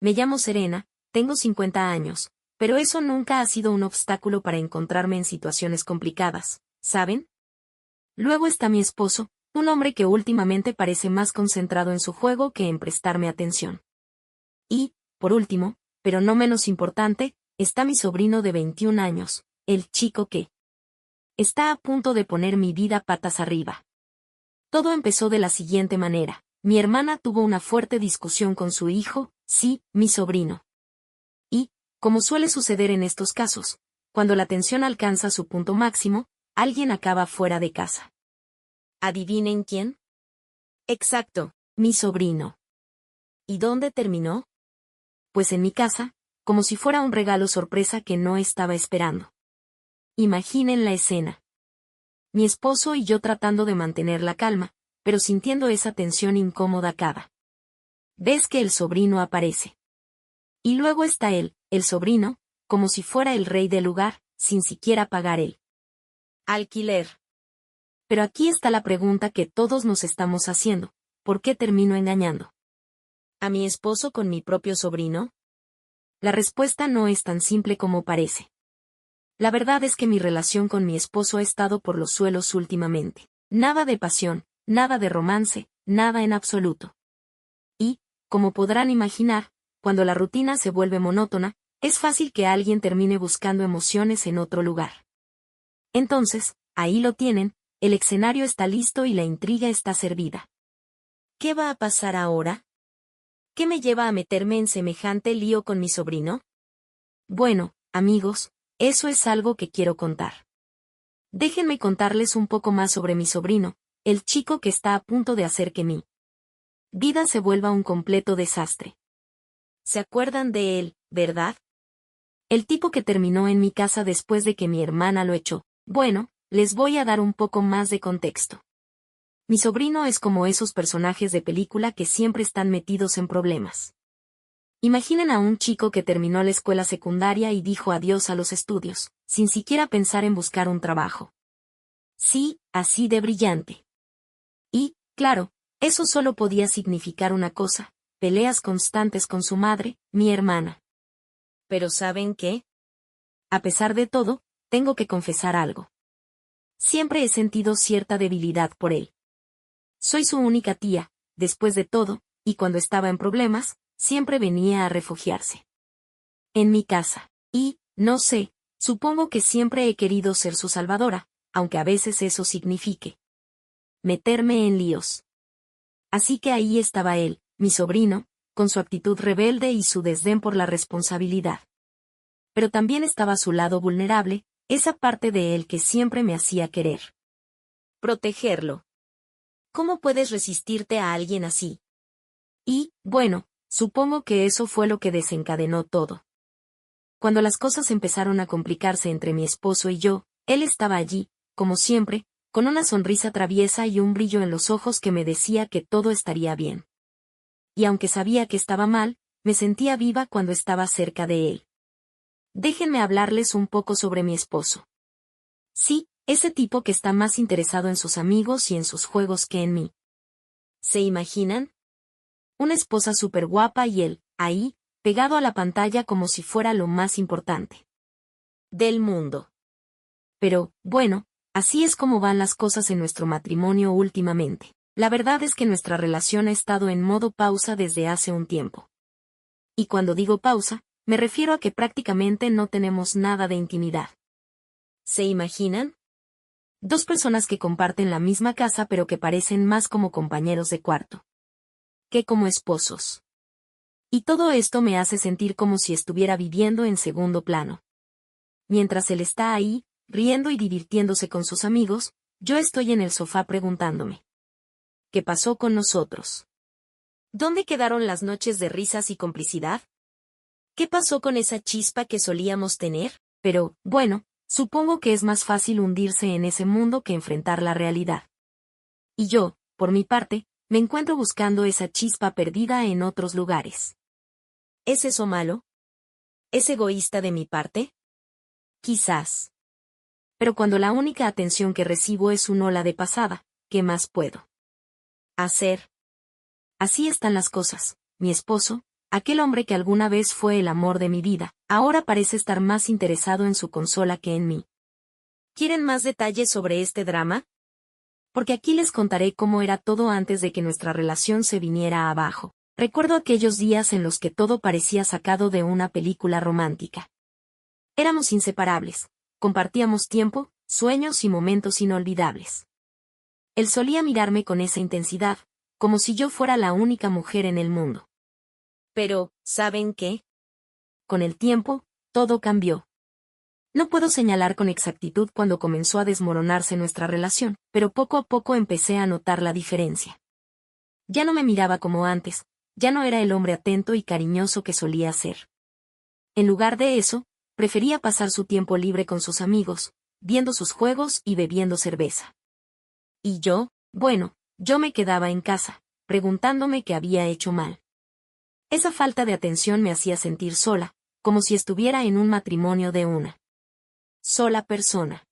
Me llamo Serena, tengo 50 años, pero eso nunca ha sido un obstáculo para encontrarme en situaciones complicadas, ¿saben? Luego está mi esposo, un hombre que últimamente parece más concentrado en su juego que en prestarme atención. Y, por último, pero no menos importante, está mi sobrino de 21 años, el chico que está a punto de poner mi vida patas arriba. Todo empezó de la siguiente manera. Mi hermana tuvo una fuerte discusión con su hijo, sí, mi sobrino. Y, como suele suceder en estos casos, cuando la tensión alcanza su punto máximo, alguien acaba fuera de casa. ¿Adivinen quién? Exacto, mi sobrino. ¿Y dónde terminó? Pues en mi casa, como si fuera un regalo sorpresa que no estaba esperando. Imaginen la escena. Mi esposo y yo tratando de mantener la calma, pero sintiendo esa tensión incómoda cada vez que el sobrino aparece. Y luego está él, el sobrino, como si fuera el rey del lugar, sin siquiera pagar el alquiler. Pero aquí está la pregunta que todos nos estamos haciendo: ¿por qué termino engañando a mi esposo con mi propio sobrino? La respuesta no es tan simple como parece. La verdad es que mi relación con mi esposo ha estado por los suelos últimamente. Nada de pasión, nada de romance, nada en absoluto. Y, como podrán imaginar, cuando la rutina se vuelve monótona, es fácil que alguien termine buscando emociones en otro lugar. Entonces, ahí lo tienen, el escenario está listo y la intriga está servida. ¿Qué va a pasar ahora? ¿Qué me lleva a meterme en semejante lío con mi sobrino? Bueno, amigos, eso es algo que quiero contar. Déjenme contarles un poco más sobre mi sobrino, el chico que está a punto de hacer que mi vida se vuelva un completo desastre. ¿Se acuerdan de él, verdad? El tipo que terminó en mi casa después de que mi hermana lo echó. Bueno, les voy a dar un poco más de contexto. Mi sobrino es como esos personajes de película que siempre están metidos en problemas. Imaginen a un chico que terminó la escuela secundaria y dijo adiós a los estudios, sin siquiera pensar en buscar un trabajo. Sí, así de brillante. Y, claro, eso solo podía significar una cosa: peleas constantes con su madre, mi hermana. Pero ¿saben qué? A pesar de todo, tengo que confesar algo. Siempre he sentido cierta debilidad por él. Soy su única tía, después de todo, y cuando estaba en problemas, siempre venía a refugiarse en mi casa. Y, no sé, supongo que siempre he querido ser su salvadora, aunque a veces eso signifique meterme en líos. Así que ahí estaba él, mi sobrino, con su actitud rebelde y su desdén por la responsabilidad. Pero también estaba su lado vulnerable, esa parte de él que siempre me hacía querer protegerlo. ¿Cómo puedes resistirte a alguien así? Y, bueno, supongo que eso fue lo que desencadenó todo. Cuando las cosas empezaron a complicarse entre mi esposo y yo, él estaba allí, como siempre, con una sonrisa traviesa y un brillo en los ojos que me decía que todo estaría bien. Y aunque sabía que estaba mal, me sentía viva cuando estaba cerca de él. Déjenme hablarles un poco sobre mi esposo. Sí, ese tipo que está más interesado en sus amigos y en sus juegos que en mí. ¿Se imaginan? Una esposa súper guapa y él, ahí, pegado a la pantalla como si fuera lo más importante del mundo. Pero, bueno, así es como van las cosas en nuestro matrimonio últimamente. La verdad es que nuestra relación ha estado en modo pausa desde hace un tiempo. Y cuando digo pausa, me refiero a que prácticamente no tenemos nada de intimidad. ¿Se imaginan? Dos personas que comparten la misma casa pero que parecen más como compañeros de cuarto que como esposos. Y todo esto me hace sentir como si estuviera viviendo en segundo plano. Mientras él está ahí, riendo y divirtiéndose con sus amigos, yo estoy en el sofá preguntándome: ¿qué pasó con nosotros? ¿Dónde quedaron las noches de risas y complicidad? ¿Qué pasó con esa chispa que solíamos tener? Pero, bueno, supongo que es más fácil hundirse en ese mundo que enfrentar la realidad. Y yo, por mi parte, me encuentro buscando esa chispa perdida en otros lugares. ¿Es eso malo? ¿Es egoísta de mi parte? Quizás. Pero cuando la única atención que recibo es un hola de pasada, ¿qué más puedo hacer? Así están las cosas, mi esposo, Aquel hombre que alguna vez fue el amor de mi vida, ahora parece estar más interesado en su consola que en mí. ¿Quieren más detalles sobre este drama? Porque aquí les contaré cómo era todo antes de que nuestra relación se viniera abajo. Recuerdo aquellos días en los que todo parecía sacado de una película romántica. Éramos inseparables, compartíamos tiempo, sueños y momentos inolvidables. Él solía mirarme con esa intensidad, como si yo fuera la única mujer en el mundo. Pero, ¿saben qué? Con el tiempo, todo cambió. No puedo señalar con exactitud cuando comenzó a desmoronarse nuestra relación, pero poco a poco empecé a notar la diferencia. Ya no me miraba como antes, ya no era el hombre atento y cariñoso que solía ser. En lugar de eso, prefería pasar su tiempo libre con sus amigos, viendo sus juegos y bebiendo cerveza. Y yo, bueno, yo me quedaba en casa, preguntándome qué había hecho mal. Esa falta de atención me hacía sentir sola, como si estuviera en un matrimonio de una sola persona.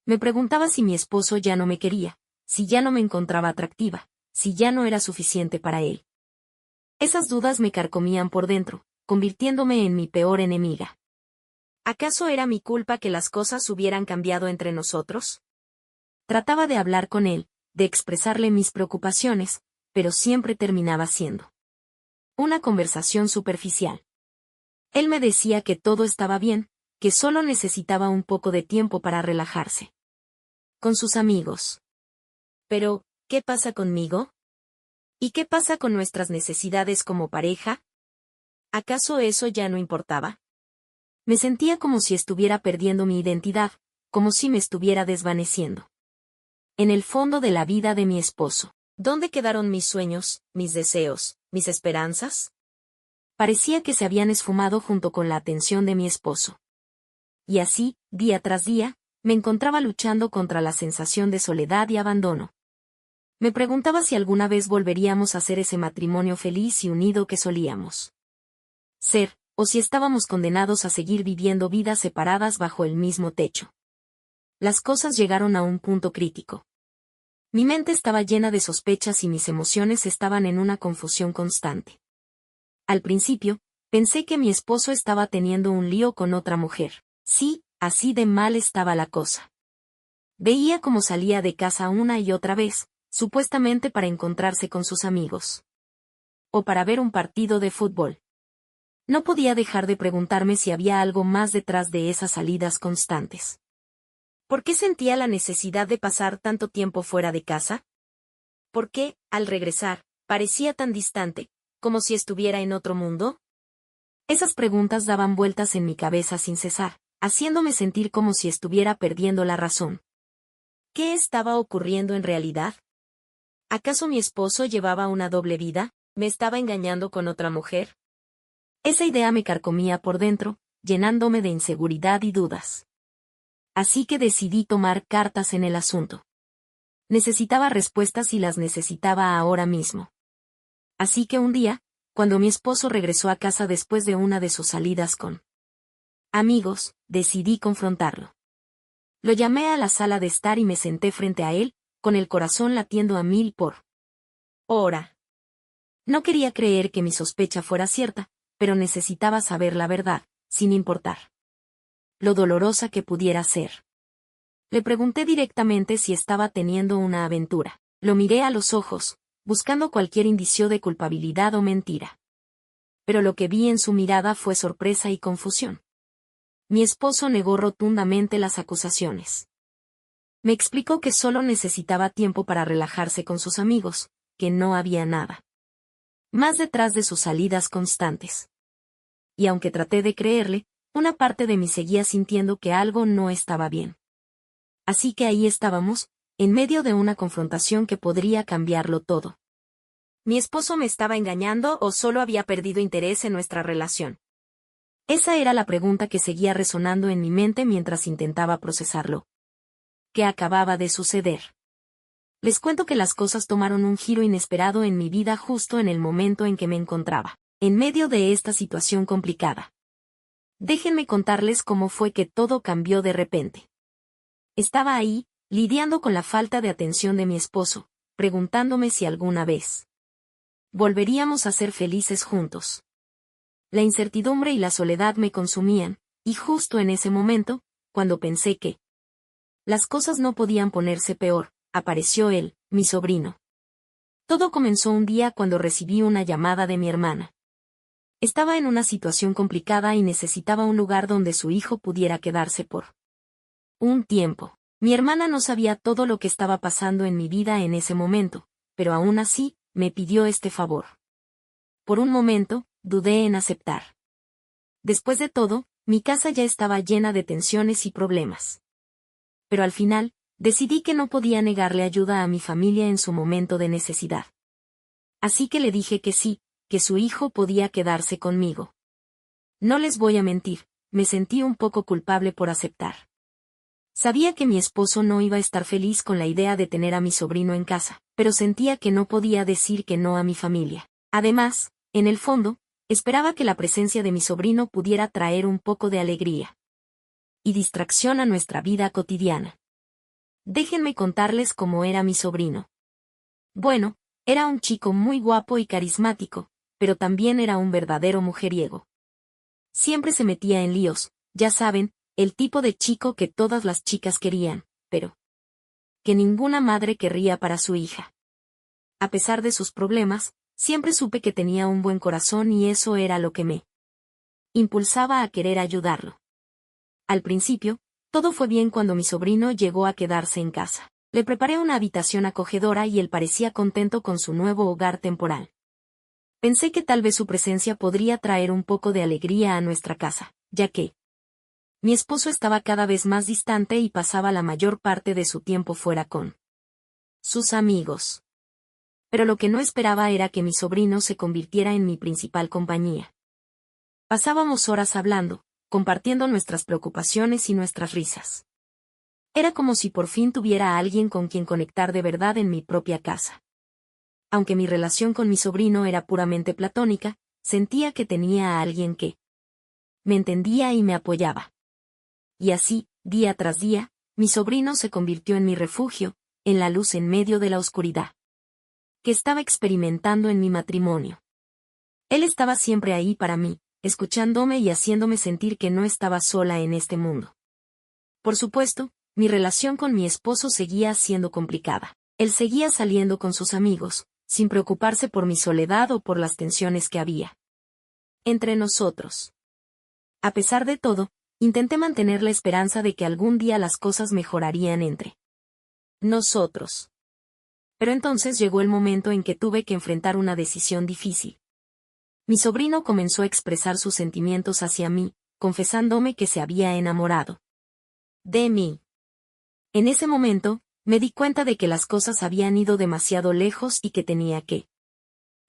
Me preguntaba si mi esposo ya no me quería, si ya no me encontraba atractiva, si ya no era suficiente para él. Esas dudas me carcomían por dentro, convirtiéndome en mi peor enemiga. ¿Acaso era mi culpa que las cosas hubieran cambiado entre nosotros? Trataba de hablar con él, de expresarle mis preocupaciones, pero siempre terminaba siendo una conversación superficial. Él me decía que todo estaba bien, que solo necesitaba un poco de tiempo para relajarse con sus amigos. Pero, ¿qué pasa conmigo? ¿Y qué pasa con nuestras necesidades como pareja? ¿Acaso eso ya no importaba? Me sentía como si estuviera perdiendo mi identidad, como si me estuviera desvaneciendo. En el fondo de la vida de mi esposo, ¿dónde quedaron mis sueños, mis deseos, mis esperanzas? Parecía que se habían esfumado junto con la atención de mi esposo. Y así, día tras día, me encontraba luchando contra la sensación de soledad y abandono. Me preguntaba si alguna vez volveríamos a ser ese matrimonio feliz y unido que solíamos ser, o si estábamos condenados a seguir viviendo vidas separadas bajo el mismo techo. Las cosas llegaron a un punto crítico. Mi mente estaba llena de sospechas y mis emociones estaban en una confusión constante. Al principio, pensé que mi esposo estaba teniendo un lío con otra mujer. Sí, así de mal estaba la cosa. Veía cómo salía de casa una y otra vez, supuestamente para encontrarse con sus amigos. O para ver un partido de fútbol. No podía dejar de preguntarme si había algo más detrás de esas salidas constantes. ¿Por qué sentía la necesidad de pasar tanto tiempo fuera de casa? ¿Por qué, al regresar, parecía tan distante, como si estuviera en otro mundo? Esas preguntas daban vueltas en mi cabeza sin cesar, haciéndome sentir como si estuviera perdiendo la razón. ¿Qué estaba ocurriendo en realidad? ¿Acaso mi esposo llevaba una doble vida? ¿Me estaba engañando con otra mujer? Esa idea me carcomía por dentro, llenándome de inseguridad y dudas. Así que decidí tomar cartas en el asunto. Necesitaba respuestas y las necesitaba ahora mismo. Así que un día, cuando mi esposo regresó a casa después de una de sus salidas con amigos, decidí confrontarlo. Lo llamé a la sala de estar y me senté frente a él, con el corazón latiendo a 1000 por hora. No quería creer que mi sospecha fuera cierta, pero necesitaba saber la verdad, sin importar lo dolorosa que pudiera ser. Le pregunté directamente si estaba teniendo una aventura. Lo miré a los ojos, buscando cualquier indicio de culpabilidad o mentira. Pero lo que vi en su mirada fue sorpresa y confusión. Mi esposo negó rotundamente las acusaciones. Me explicó que solo necesitaba tiempo para relajarse con sus amigos, que no había nada más detrás de sus salidas constantes. Y aunque traté de creerle, una parte de mí seguía sintiendo que algo no estaba bien. Así que ahí estábamos, en medio de una confrontación que podría cambiarlo todo. ¿Mi esposo me estaba engañando o solo había perdido interés en nuestra relación? Esa era la pregunta que seguía resonando en mi mente mientras intentaba procesarlo. ¿Qué acababa de suceder? Les cuento que las cosas tomaron un giro inesperado en mi vida justo en el momento en que me encontraba, en medio de esta situación complicada. Déjenme contarles cómo fue que todo cambió de repente. Estaba ahí, lidiando con la falta de atención de mi esposo, preguntándome si alguna vez volveríamos a ser felices juntos. La incertidumbre y la soledad me consumían, y justo en ese momento, cuando pensé que las cosas no podían ponerse peor, apareció él, mi sobrino. Todo comenzó un día cuando recibí una llamada de mi hermana. Estaba en una situación complicada y necesitaba un lugar donde su hijo pudiera quedarse por un tiempo. Mi hermana no sabía todo lo que estaba pasando en mi vida en ese momento, pero aún así, me pidió este favor. Por un momento, dudé en aceptar. Después de todo, mi casa ya estaba llena de tensiones y problemas. Pero al final, decidí que no podía negarle ayuda a mi familia en su momento de necesidad. Así que le dije que sí, que su hijo podía quedarse conmigo. No les voy a mentir, me sentí un poco culpable por aceptar. Sabía que mi esposo no iba a estar feliz con la idea de tener a mi sobrino en casa, pero sentía que no podía decir que no a mi familia. Además, en el fondo, esperaba que la presencia de mi sobrino pudiera traer un poco de alegría y distracción a nuestra vida cotidiana. Déjenme contarles cómo era mi sobrino. Bueno, era un chico muy guapo y carismático, pero también era un verdadero mujeriego. Siempre se metía en líos, ya saben, el tipo de chico que todas las chicas querían, pero que ninguna madre querría para su hija. A pesar de sus problemas, siempre supe que tenía un buen corazón y eso era lo que me impulsaba a querer ayudarlo. Al principio, todo fue bien cuando mi sobrino llegó a quedarse en casa. Le preparé una habitación acogedora y él parecía contento con su nuevo hogar temporal. Pensé que tal vez su presencia podría traer un poco de alegría a nuestra casa, ya que mi esposo estaba cada vez más distante y pasaba la mayor parte de su tiempo fuera con sus amigos. Pero lo que no esperaba era que mi sobrino se convirtiera en mi principal compañía. Pasábamos horas hablando, compartiendo nuestras preocupaciones y nuestras risas. Era como si por fin tuviera a alguien con quien conectar de verdad en mi propia casa. Aunque mi relación con mi sobrino era puramente platónica, sentía que tenía a alguien que me entendía y me apoyaba. Y así, día tras día, mi sobrino se convirtió en mi refugio, en la luz en medio de la oscuridad que estaba experimentando en mi matrimonio. Él estaba siempre ahí para mí, escuchándome y haciéndome sentir que no estaba sola en este mundo. Por supuesto, mi relación con mi esposo seguía siendo complicada. Él seguía saliendo con sus amigos, sin preocuparse por mi soledad o por las tensiones que había entre nosotros. A pesar de todo, intenté mantener la esperanza de que algún día las cosas mejorarían entre nosotros. Pero entonces llegó el momento en que tuve que enfrentar una decisión difícil. Mi sobrino comenzó a expresar sus sentimientos hacia mí, confesándome que se había enamorado de mí. En ese momento, me di cuenta de que las cosas habían ido demasiado lejos y que tenía que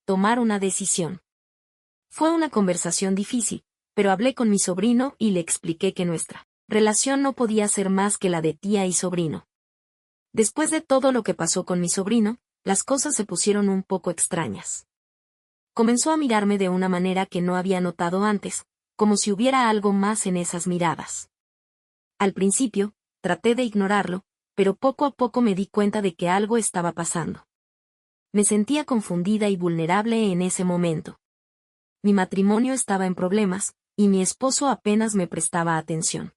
tomar una decisión. Fue una conversación difícil, pero hablé con mi sobrino y le expliqué que nuestra relación no podía ser más que la de tía y sobrino. Después de todo lo que pasó con mi sobrino, las cosas se pusieron un poco extrañas. Comenzó a mirarme de una manera que no había notado antes, como si hubiera algo más en esas miradas. Al principio, traté de ignorarlo, pero poco a poco me di cuenta de que algo estaba pasando. Me sentía confundida y vulnerable en ese momento. Mi matrimonio estaba en problemas, y mi esposo apenas me prestaba atención.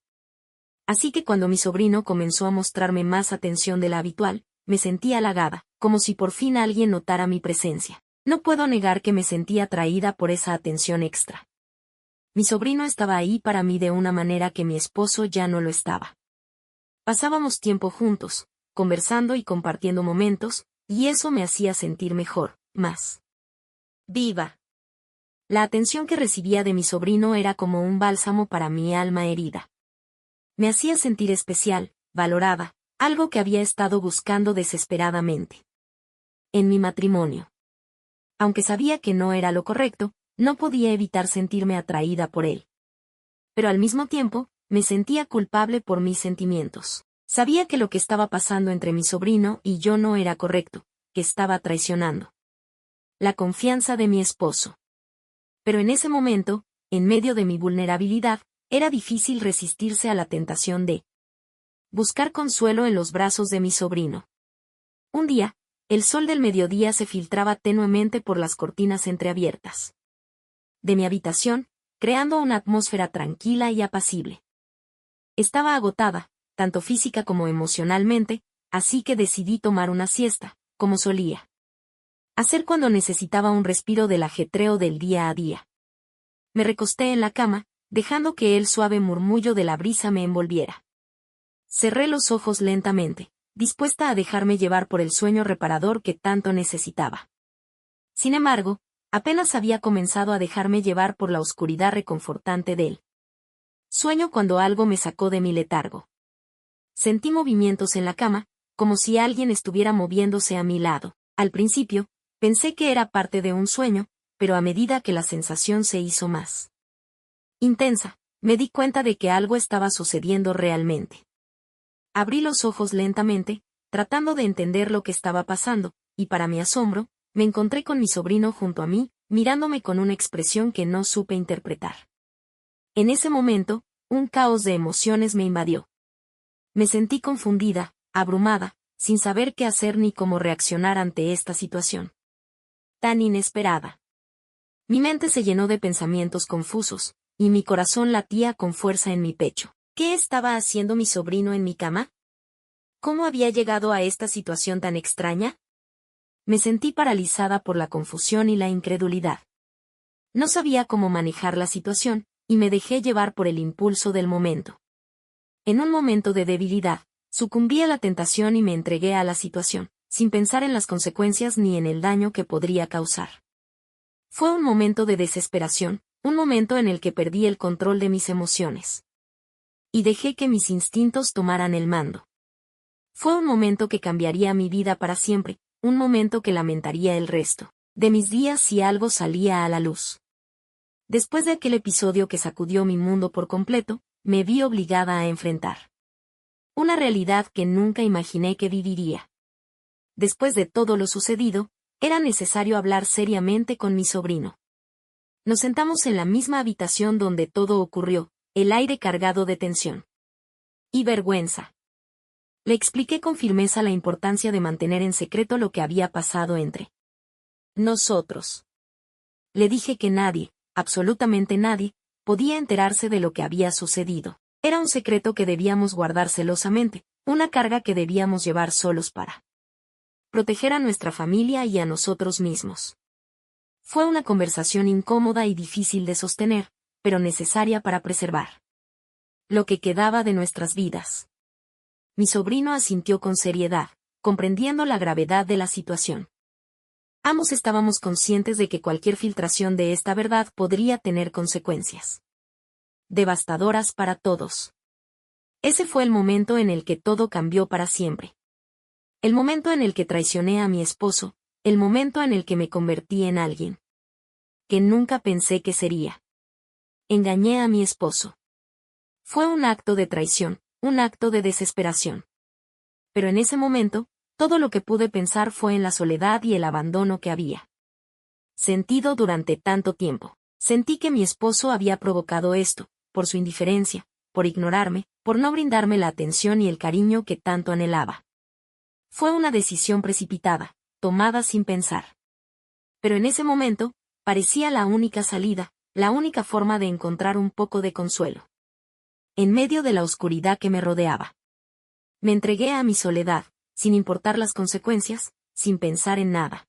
Así que cuando mi sobrino comenzó a mostrarme más atención de la habitual, me sentí halagada, como si por fin alguien notara mi presencia. No puedo negar que me sentí atraída por esa atención extra. Mi sobrino estaba ahí para mí de una manera que mi esposo ya no lo estaba. Pasábamos tiempo juntos, conversando y compartiendo momentos, y eso me hacía sentir mejor, más viva. La atención que recibía de mi sobrino era como un bálsamo para mi alma herida. Me hacía sentir especial, valorada, algo que había estado buscando desesperadamente en mi matrimonio. Aunque sabía que no era lo correcto, no podía evitar sentirme atraída por él. Pero al mismo tiempo, me sentía culpable por mis sentimientos. Sabía que lo que estaba pasando entre mi sobrino y yo no era correcto, que estaba traicionando la confianza de mi esposo. Pero en ese momento, en medio de mi vulnerabilidad, era difícil resistirse a la tentación de buscar consuelo en los brazos de mi sobrino. Un día, el sol del mediodía se filtraba tenuemente por las cortinas entreabiertas de mi habitación, creando una atmósfera tranquila y apacible. Estaba agotada, tanto física como emocionalmente, así que decidí tomar una siesta, como solía hacer cuando necesitaba un respiro del ajetreo del día a día. Me recosté en la cama, dejando que el suave murmullo de la brisa me envolviera. Cerré los ojos lentamente, dispuesta a dejarme llevar por el sueño reparador que tanto necesitaba. Sin embargo, apenas había comenzado a dejarme llevar por la oscuridad reconfortante del sueño cuando algo me sacó de mi letargo. Sentí movimientos en la cama, como si alguien estuviera moviéndose a mi lado. Al principio, pensé que era parte de un sueño, pero a medida que la sensación se hizo más intensa, me di cuenta de que algo estaba sucediendo realmente. Abrí los ojos lentamente, tratando de entender lo que estaba pasando, y para mi asombro, me encontré con mi sobrino junto a mí, mirándome con una expresión que no supe interpretar. En ese momento, un caos de emociones me invadió. Me sentí confundida, abrumada, sin saber qué hacer ni cómo reaccionar ante esta situación tan inesperada. Mi mente se llenó de pensamientos confusos, y mi corazón latía con fuerza en mi pecho. ¿Qué estaba haciendo mi sobrino en mi cama? ¿Cómo había llegado a esta situación tan extraña? Me sentí paralizada por la confusión y la incredulidad. No sabía cómo manejar la situación, y me dejé llevar por el impulso del momento. En un momento de debilidad, sucumbí a la tentación y me entregué a la situación, sin pensar en las consecuencias ni en el daño que podría causar. Fue un momento de desesperación, un momento en el que perdí el control de mis emociones. Y dejé que mis instintos tomaran el mando. Fue un momento que cambiaría mi vida para siempre, un momento que lamentaría el resto de mis días si algo salía a la luz. Después de aquel episodio que sacudió mi mundo por completo, me vi obligada a enfrentar una realidad que nunca imaginé que viviría. Después de todo lo sucedido, era necesario hablar seriamente con mi sobrino. Nos sentamos en la misma habitación donde todo ocurrió, el aire cargado de tensión y vergüenza. Le expliqué con firmeza la importancia de mantener en secreto lo que había pasado entre nosotros. Le dije que nadie, absolutamente nadie, podía enterarse de lo que había sucedido. Era un secreto que debíamos guardar celosamente, una carga que debíamos llevar solos para proteger a nuestra familia y a nosotros mismos. Fue una conversación incómoda y difícil de sostener, pero necesaria para preservar lo que quedaba de nuestras vidas. Mi sobrino asintió con seriedad, comprendiendo la gravedad de la situación. Ambos estábamos conscientes de que cualquier filtración de esta verdad podría tener consecuencias devastadoras para todos. Ese fue el momento en el que todo cambió para siempre. El momento en el que traicioné a mi esposo, el momento en el que me convertí en alguien que nunca pensé que sería. Engañé a mi esposo. Fue un acto de traición, un acto de desesperación. Pero en ese momento, todo lo que pude pensar fue en la soledad y el abandono que había sentido durante tanto tiempo. Sentí que mi esposo había provocado esto, por su indiferencia, por ignorarme, por no brindarme la atención y el cariño que tanto anhelaba. Fue una decisión precipitada, tomada sin pensar. Pero en ese momento, parecía la única salida, la única forma de encontrar un poco de consuelo. En medio de la oscuridad que me rodeaba. Me entregué a mi soledad, sin importar las consecuencias, sin pensar en nada